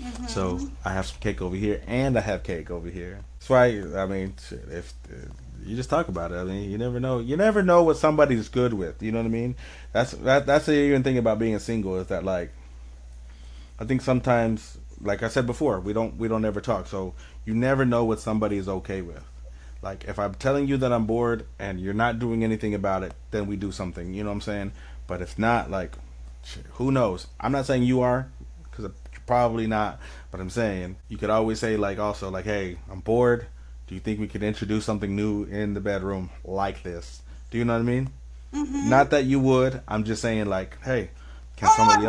Mm-hmm. So I have some cake over here, and I have cake over here. That's why, I mean, if you just talk about it, I mean, you never know. You never know what somebody's good with. You know what I mean? That's the even thing about being single, is that, like, I think sometimes, like I said before, we don't ever talk, so you never know what somebody is okay with. Like, if I'm telling you that I'm bored and you're not doing anything about it, then we do something. You know what I'm saying? But if not, like, who knows? I'm not saying you are, because probably not. But I'm saying you could always say, like, also, like, hey, I'm bored. Do you think we could introduce something new in the bedroom like this? Do you know what I mean? Mm-hmm. Not that you would. I'm just saying, like, hey, can somebody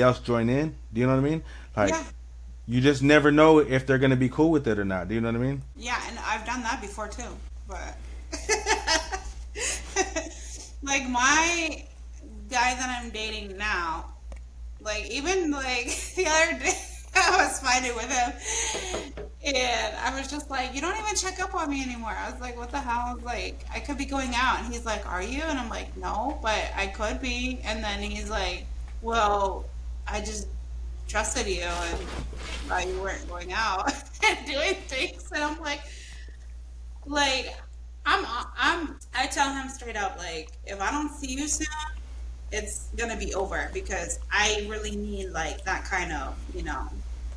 else join in? Do you know what I mean? Like, yeah. You just never know if they're going to be cool with it or not. Do you know what I mean? Yeah, and I've done that before too. But like my guy that I'm dating now, like even like the other day I was fighting with him and I was just like, you don't even check up on me anymore. I was like, what the hell? I was like, I could be going out. And he's like, are you? And I'm like, no, but I could be. And then he's like, well, I just trusted you and you weren't going out and doing things. And I'm like I tell him straight up, like, if I don't see you soon, it's gonna be over, because I really need like that kind of,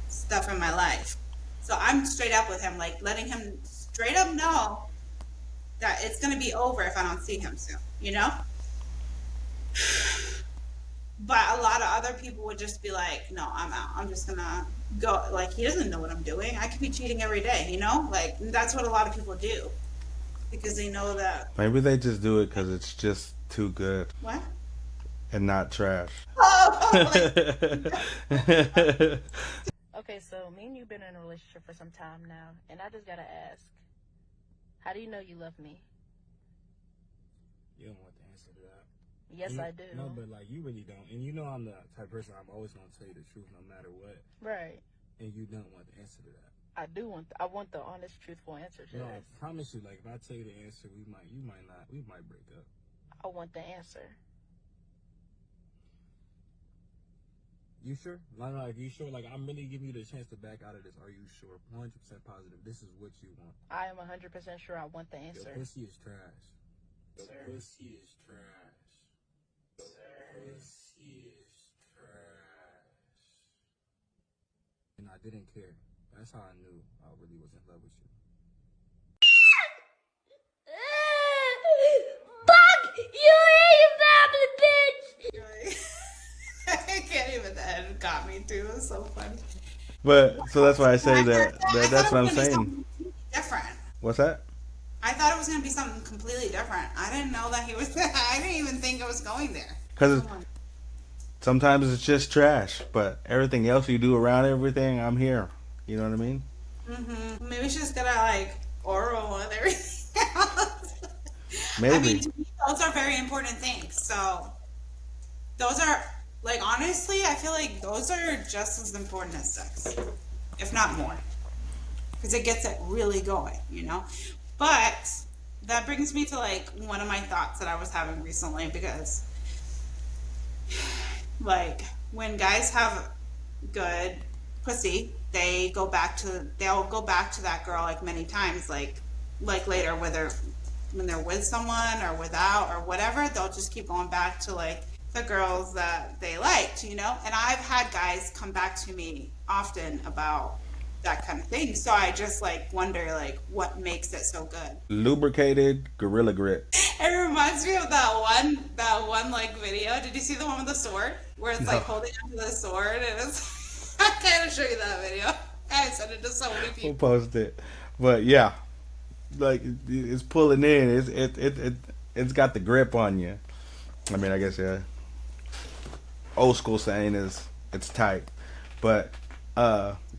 stuff in my life. So I'm straight up with him, like letting him straight up know that it's gonna be over if I don't see him soon, But a lot of other people would just be like, no, I'm out. I'm just gonna go. Like, he doesn't know what I'm doing. I could be cheating every day, Like, that's what a lot of people do, because they know that. Maybe they just do it because it's just too good. What? And not trash. Okay, so me and you've been in a relationship for some time now, and I just gotta ask, how do you know you love me? You don't want the answer to that. Yes, I do. No, but like, you really don't. And I'm the type of person, I'm always gonna tell you the truth no matter what. Right. And you don't want the answer to that. I want the honest, truthful answer to this. this. I promise you, like, if I tell you the answer, we might break up. I want the answer. You sure? Like, you sure? Like, I'm really giving you the chance to back out of this. Are you sure? 100% positive. This is what you want. I am 100% sure I want the answer. Your pussy is trash. Your pussy is trash. didn't care. That's how I knew I really was in love with you. Fuck you and your family, bitch! I can't even. That got me too. It was so funny. But so that's why I say that I thought that's it what I'm was gonna be saying. something different. What's that? I thought it was gonna be something completely different. I didn't know that he was. I didn't even think it was going there. Because sometimes it's just trash, but everything else you do around everything, I'm here. You know what I mean? Maybe she's just gonna like oral and everything else. Maybe. I mean, to me, those are very important things. So those are like honestly, I feel like those are just as important as sex, if not more, because it gets it really going, you know. But that brings me to like one of my thoughts that I was having recently, because like when guys have good pussy, they'll go back to that girl like many times, like later, whether when they're with someone or without or whatever, they'll just keep going back to like the girls that they liked, you know. And I've had guys come back to me often about that kind of thing, so I just like wonder like what makes it so good. Lubricated gorilla grip. It reminds me of that one like video. Did you see the one with the sword where it's like holding onto the sword and it's I can't show you that video. I sent it to so many people. We'll post it. But yeah, like it's pulling in. It's got the grip on you. I mean, I guess yeah. Old school saying is it's tight, but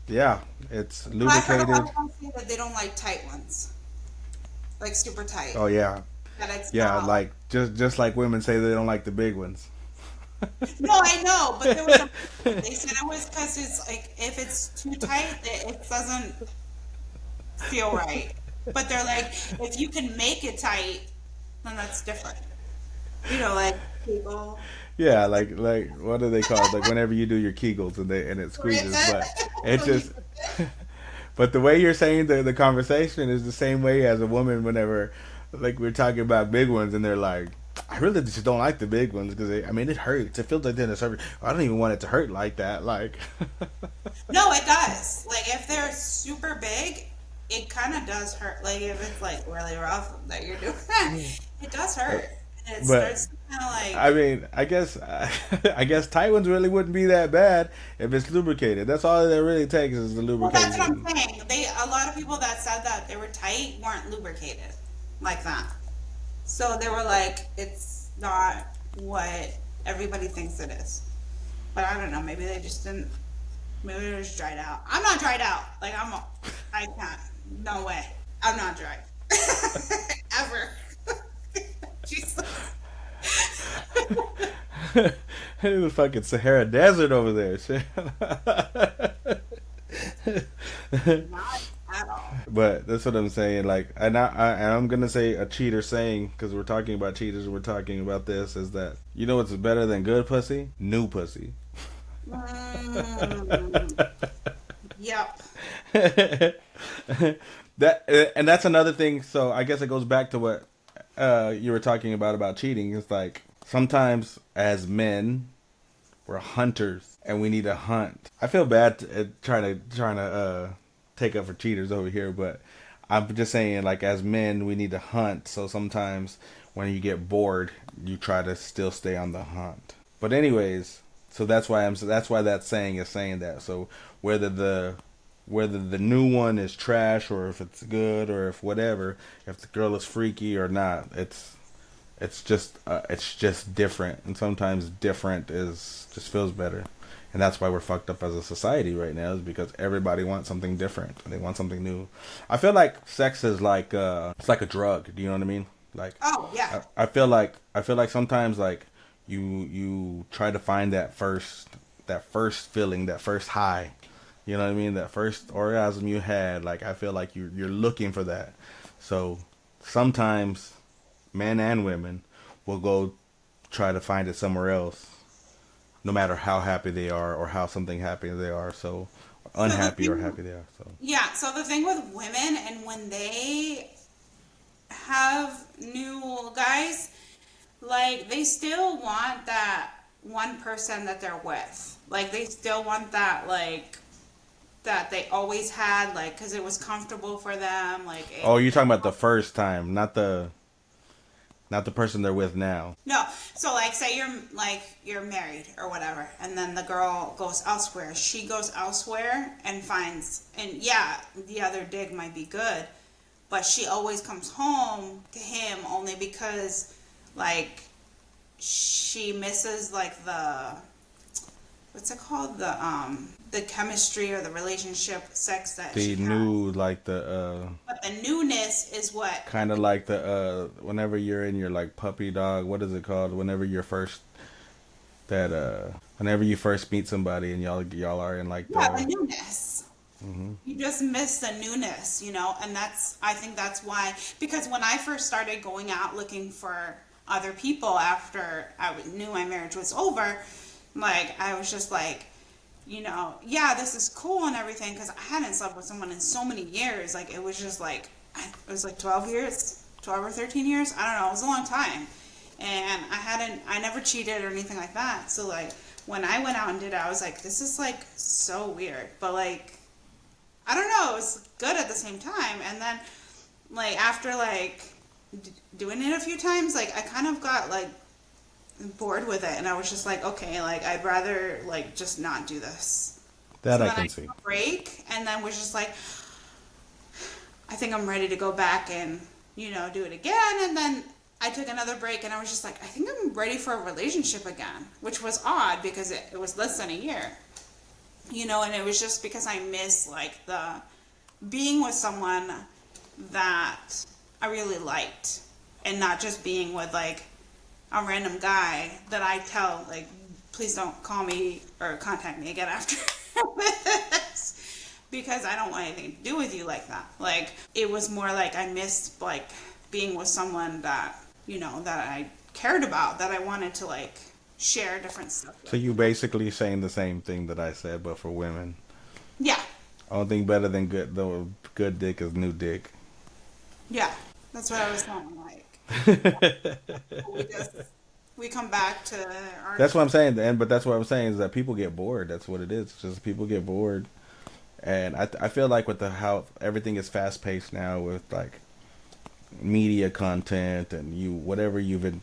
yeah, it's I've heard a lubricated. lot of people say that they don't like tight ones, like super tight. Oh yeah, That it's yeah. not. Like just like women say they don't like the big ones. No, I know, but there was they said it was because it's like if it's too tight, it doesn't feel right. But they're like, if you can make it tight, then that's different. You know, like people. Yeah, like what do they call it? Like whenever you do your Kegels and it squeezes, but it just. But the way you're saying the conversation is the same way as a woman whenever, like we're talking about big ones and they're like, I really just don't like the big ones because I mean it hurts. It feels like they're in a service. I don't even want it to hurt like that. Like. No, it does. Like if they're super big, it kind of does hurt. Like if it's like really rough that you're doing, it does hurt. And it starts kind of like. I mean, I guess tight ones really wouldn't be that bad if it's lubricated. That's all that really takes is the Well, that's what lubrication. I'm saying. A lot of people that said that they were tight weren't lubricated like that. So they were like, it's not what everybody thinks it is. But I don't know. Maybe they just didn't. Maybe they're just dried out. I'm not dried out. Like I can't. No way. I'm not dry. Ever. Jesus. It's the fucking Sahara Desert over there. Shit. Not at all. But that's what I'm saying. Like, I'm gonna say a cheater saying because we're talking about cheaters. We're talking about this is that you know what's better than good pussy? New pussy. Yep. That's another thing. So I guess it goes back to what you were talking about cheating. It's like sometimes as men, we're hunters and we need to hunt. I feel bad trying to take up for cheaters over here, but I'm just saying like as men we need to hunt. So sometimes when you get bored, you try to still stay on the hunt. But anyways. So that's why that saying is saying that. So whether the new one is trash or if it's good or if whatever, if the girl is freaky or not, it's just different. And sometimes different just feels better. And that's why we're fucked up as a society right now is because everybody wants something different. They want something new. I feel like sex is like it's like a drug. Do you know what I mean? Like oh yeah. I feel like sometimes like you try to find that first feeling, that first high, you know what I mean, that first orgasm you had. Like I feel like you're looking for that. So sometimes men and women will go try to find it somewhere else, no matter how happy they are or how something happy they are. So unhappy or happy they are. So yeah. So the thing with women and when they have new guys. Like, they still want that one person that they're with. Like, they still want that, like, that they always had, like, because it was comfortable for them. Like, Oh, you're talking about the first time, not the person they're with now. no. So, like, say you're married or whatever, and then the girl goes elsewhere. She goes elsewhere and finds, and yeah, the other dig might be good, but she always comes home to him only because, like, she misses, like, what's it called? The chemistry or the relationship, sex that she has. Like But the newness is what. kind of like the whenever you're in your like puppy dog, what is it called? Whenever you first meet somebody and y'all are in like The newness. Mhm. You just miss the newness, and I think that's why, because when I first started going out looking for other people after I knew my marriage was over, like, I was just like, yeah, this is cool and everything, because I hadn't slept with someone in so many years. Like, it was just like, it was like 12 or 13 years. I don't know. It was a long time. And I never cheated or anything like that. So, like, when I went out and did it, I was like, this is, like, so weird. But, like, I don't know. It was good at the same time. And then, like, after, like, doing it a few times, like, I kind of got, like, bored with it, and I was just like, okay, like, I'd rather, like, just not do this. That So I then can took see. a break, and then was just like, I think I'm ready to go back and do it again. And then I took another break, and I was just like, I think I'm ready for a relationship again, which was odd because it was less than a year, and it was just because I miss, like, the being with someone that I really liked, and not just being with, like, a random guy that I tell, like, please don't call me or contact me again after this, because I don't want anything to do with you like that. Like, it was more like I missed, like, being with someone that, that I cared about, that I wanted to, like, share different stuff with. So you basically saying the same thing that I said, but for women. Yeah. Only thing better than good dick is new dick. Yeah. That's what I was saying, like. we come back to our. That's what I'm saying, but that's what I'm saying is that people get bored. That's what it is. It's just people get bored, and I feel like with how everything is fast paced now with like media content and whatever you've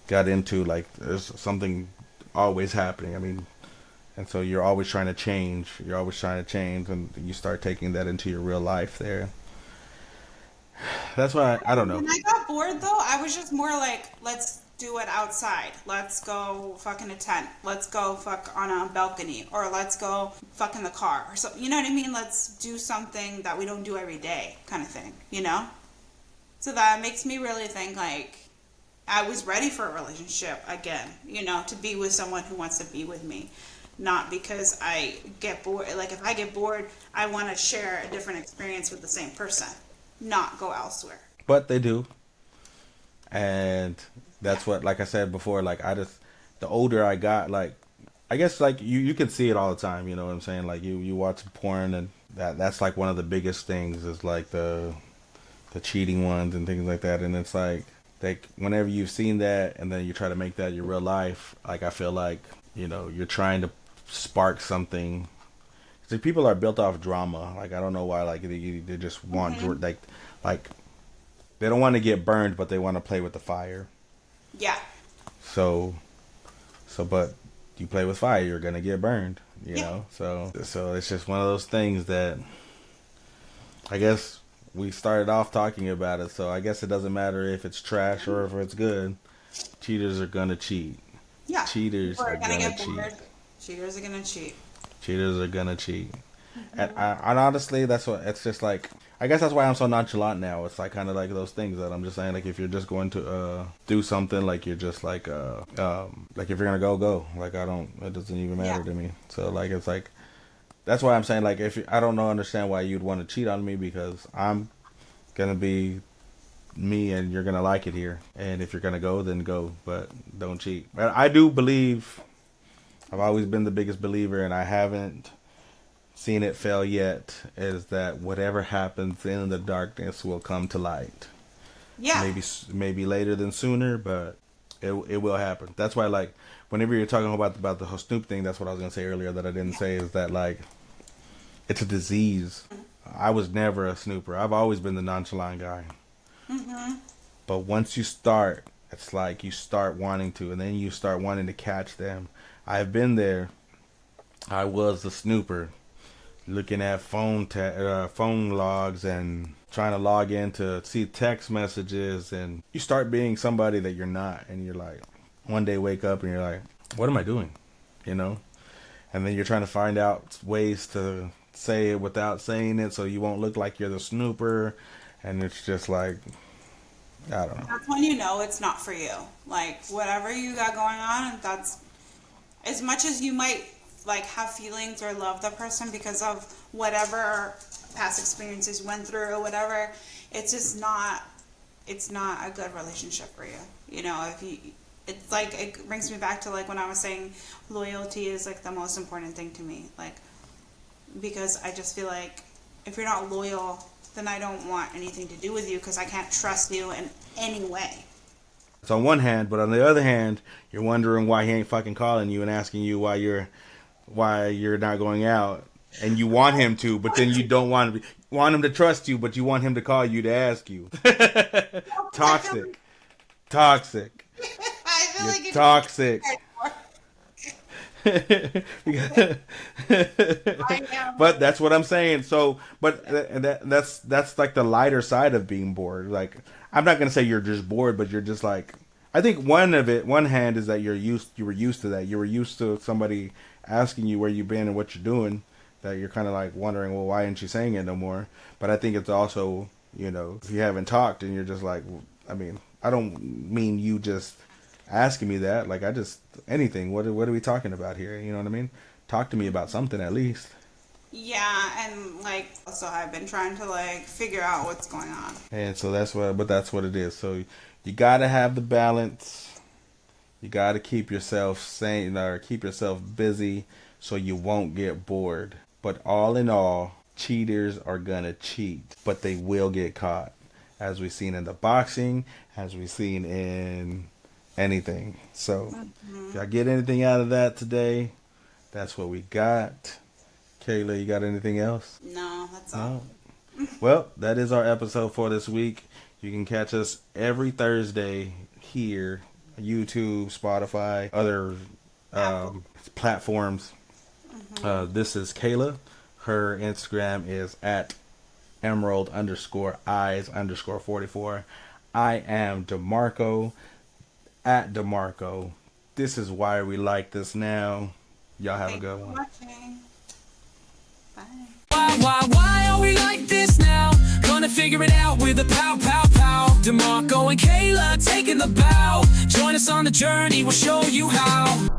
got into, like, there's something always happening. I mean, and so you're always trying to change. You're always trying to change, and you start taking that into your real life there. That's why I don't know. When I got bored, though, I was just more like, let's do it outside. Let's go fuck in a tent. Let's go fuck on a balcony. Or let's go fuck in the car. Or so, you know what I mean? Let's do something that we don't do every day, kind of thing, So that makes me really think, like, I was ready for a relationship again, to be with someone who wants to be with me. Not because I get bored. Like, if I get bored, I want to share a different experience with the same person. Not go elsewhere. But they do. And that's what, like I said before, like, the older I got, like, I guess, like, you can see it all the time, you know what I'm saying? Like, you watch porn, and that's like one of the biggest things is like the cheating ones and things like that. And it's like whenever you've seen that and then you try to make that your real life, like, I feel like, you're trying to spark something. Like, people are built off drama. Like, I don't know why. Like, they just want like they don't want to get burned, but they want to play with the fire. Yeah. So, but you play with fire, you're gonna get burned. You know. So it's just one of those things that I guess we started off talking about it. So I guess it doesn't matter if it's trash or if it's good. Cheaters are gonna cheat. Yeah. Cheaters are gonna cheat. Cheaters are gonna cheat. Cheaters are gonna cheat. And honestly, that's what it's just like. I guess that's why I'm so nonchalant now. It's like kind of like those things that I'm just saying. Like, if you're just going to do something, like, you're just like if you're gonna go. Like, it doesn't even matter to me. So, like, it's like that's why I'm saying, like, I don't understand why you'd want to cheat on me, because I'm gonna be me and you're gonna like it here. And if you're gonna go, then go, but don't cheat. But I do believe. I've always been the biggest believer, and I haven't seen it fail yet, is that whatever happens in the darkness will come to light. Yeah. Maybe later than sooner, but it will happen. That's why, like, whenever you're talking about the whole Snoop thing, that's what I was gonna say earlier that I didn't say, is that, like, it's a disease. I was never a snooper. I've always been the nonchalant guy. But once you start, it's like you start wanting to, and then you start wanting to catch them. I've been there. I was the snooper, looking at phone logs and trying to log in to see text messages, and you start being somebody that you're not, and you're like, one day wake up and you're like, what am I doing? You know? And then you're trying to find out ways to say it without saying it so you won't look like you're the snooper, and it's just like, I don't know. That's when you know it's not for you. Like, whatever you got going on, that's, as much as you might like have feelings or love the person because of whatever past experiences you went through or whatever, it's just not, it's not a good relationship for you. You know, if you, it's like, it brings me back to like when I was saying loyalty is like the most important thing to me. Like, because I just feel like if you're not loyal, then I don't want anything to do with you because I can't trust you in any way. It's on one hand, but on the other hand, you're wondering why he ain't fucking calling you and asking you why you're not going out, and you want him to, but then you don't want him to trust you, but you want him to call you to ask you. Toxic. Toxic. I feel You're like toxic. But that's what I'm saying. So, but that's like the lighter side of being bored. Like, I'm not gonna say you're just bored, but you're just like, I think one hand is that you were used to that. You were used to somebody asking you where you've been and what you're doing. That you're kind of like wondering, well, why aren't you saying it no more? But I think it's also, you know, if you haven't talked and you're just like, I mean, I don't mean you just asking me that. Like, I just, anything. What are we talking about here? You know what I mean? Talk to me about something at least. Yeah, and like, also I've been trying to like figure out what's going on. And so that's what it is. So you gotta have the balance. You gotta keep yourself sane or keep yourself busy so you won't get bored. But all in all, cheaters are gonna cheat, but they will get caught, as we've seen in the boxing, as we've seen in anything. So if y'all get anything out of that today, that's what we got. Kayla, you got anything else? No, that's all. Well, that is our episode for this week. You can catch us every Thursday here, YouTube, Spotify, other platforms. This is Kayla. Her Instagram is at emerald_eyes_44. I am DeMarco at DeMarco. This is Why We Like This Now. Y'all have a good one. Watching. Bye. Why are we like this now? Gonna figure it out with a pow, pow, pow. DeMarco and Kayla taking the bow. Join us on the journey, we'll show you how.